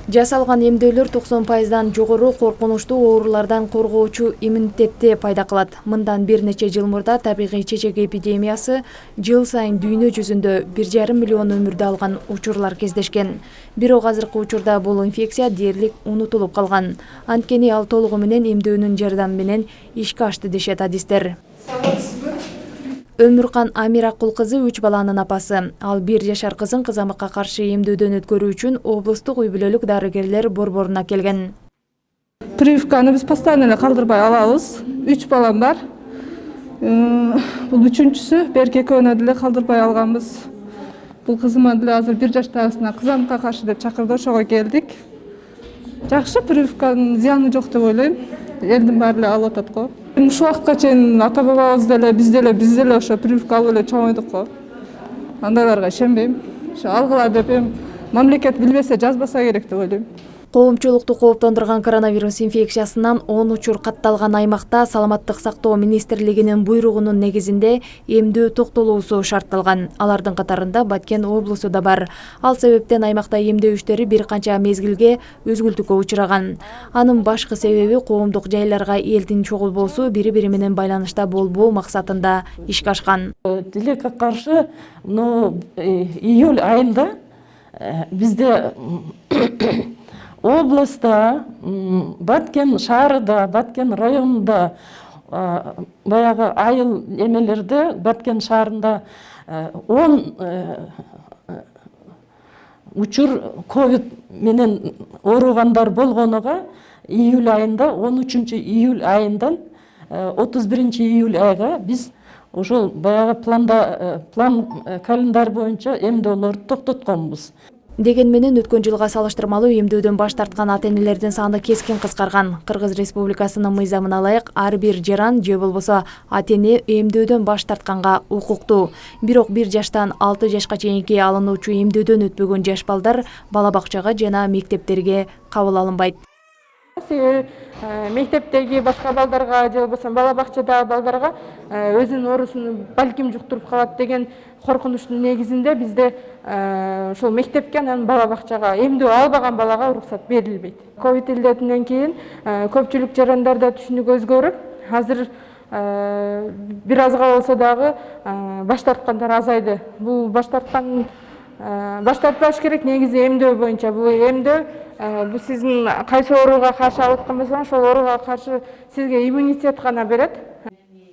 Жасалган эмдөөлөр 90%дан жогору коркунучтуу оорулардан коргоочу иммунитетти пайда кылат. Мындан бир нече жыл мурда табигый чечек эпидемиясы жыл сайын дүйнө жүзүндө 1,5 миллион өмүрдү алган учурлар кездешкен. Бирок азыркы учурда бул инфекция дээрлик унутулуп калган. Анткени ал толугу менен эмдөөнүн жардамы менен ишке ашты дешет адистер. Өмүркан Амиракул кызы 3 баланын апасы. Ал 1 жашар кызын кызамыкка каршы эмдөөдөн өткөрүү үчүн облустук үй-бүлөлүк дарыгерлер борборуна келген. Прививканы биз постоянно эле калтырбай алабыз. 3 балам бар. Бул үчүнчүсү, берки экөөнө деле калтырбай алганбыз. Бул кызыма деле азыр 1 жаштагысына кызамыкка каршы деп чакырды, ошого келдик. Жакшы, прививканын зыяны жок деп ойлойм. Элдин баары эле алып атат го. Ушул вакытка чейин ата-бабабыз деле, биз деле ошо прививка алып эле чоңойдук го. Андайларга ишенбейм. Ошо алгыла деп мамлекет билбесе жазбаса керек деп ойлойм. Коомчулукту кооптондурган коронавирус инфекциясынан 10 учур катталган аймакта Саламаттык сактоо министрлигинин буйругунун негизинде эмдөө токтолуусу шартталган. Алардын катарында Баткен облусу да бар. Ал себептен аймакта эмдөө иштери бир канча мезгилге өзгүлтүккө учураган. Анын башкы себеби коомдук жайларга элдин чогулбоосу бири-бири менен байланышта болбоо максатында ишке ашкан. Тилекке каршы июль айында бизде областта, Баткен шаарында, Баткен районунда баягы айыл эмелерде Баткен шаарында 10 учур ковид менен ооругандар болгонуга июль айында, 13-июль айындан 31-июль айга биз ошол баягы план календарь боюнча эмдөөлөрдү токтотконбуз. Деген менен өткөн жылга салыштырмалуу эмдөөдөн баш тарткан ата-энелердин саны кескин кыскарган. Кыргыз Республикасынын мыйзамына ылайык ар бир жаран же болбосо ата-эне эмдөөдөн баш тартканга укуктуу. Бирок 1 жаштан 6 жашка чейинки алынуучу эмдөөдөн өтпөгөн жаш балдар бала бакчага жана мектептерге кабыл алынбайт. Мектептеги башка балдарга же болбосо бала бакчадагы балдарга өзүнүн оорусун балким жуктуруп калат деген коркунучтун негизинде бизде ошол мектепке анан бала бакчага эмдөө албаган балага уруксат берилбейт. Ковид илдетинен кийин көпчүлүк жарандарда түшүнүк өзгөрүп, азыр бир азга болсо дагы баш тарткандар азайды. Бул баш тартпаш керек негизи эмдөө боюнча. Бул эмдөө бул сиздин кайсы ооруга каршы алып аткан болсоңуз, ошол ооруга каршы сизге иммунитет гана берет.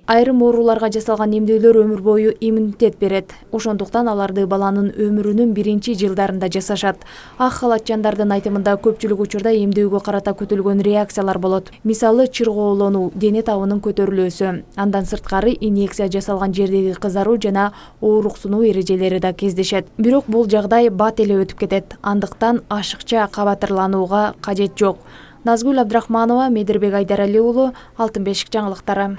Айрым ооруларга жасалган эмдөөлөр өмүр бою иммунитет берет. Ошондуктан аларды баланын өмүрүнүн биринчи жылдарында жасашат. Ак халатчандардын айтымында көпчүлүк учурда эмдөөгө карата күтүлгөн реакциялар болот. Мисалы чыргоолонуу, дене табынын көтөрүлүүсү. Андан сырткары инъекция жасалган жердеги кызаруу жана ооруксунуу эрежелери да кездешет. Бирок бул жагдай бат эле өтүп кетет. Андыктан ашыкча кабатырланууга кажет жок. Назгүл Абдрахманова, Медирбек Айдарали уулу, Алтын бешик жаңылыктары.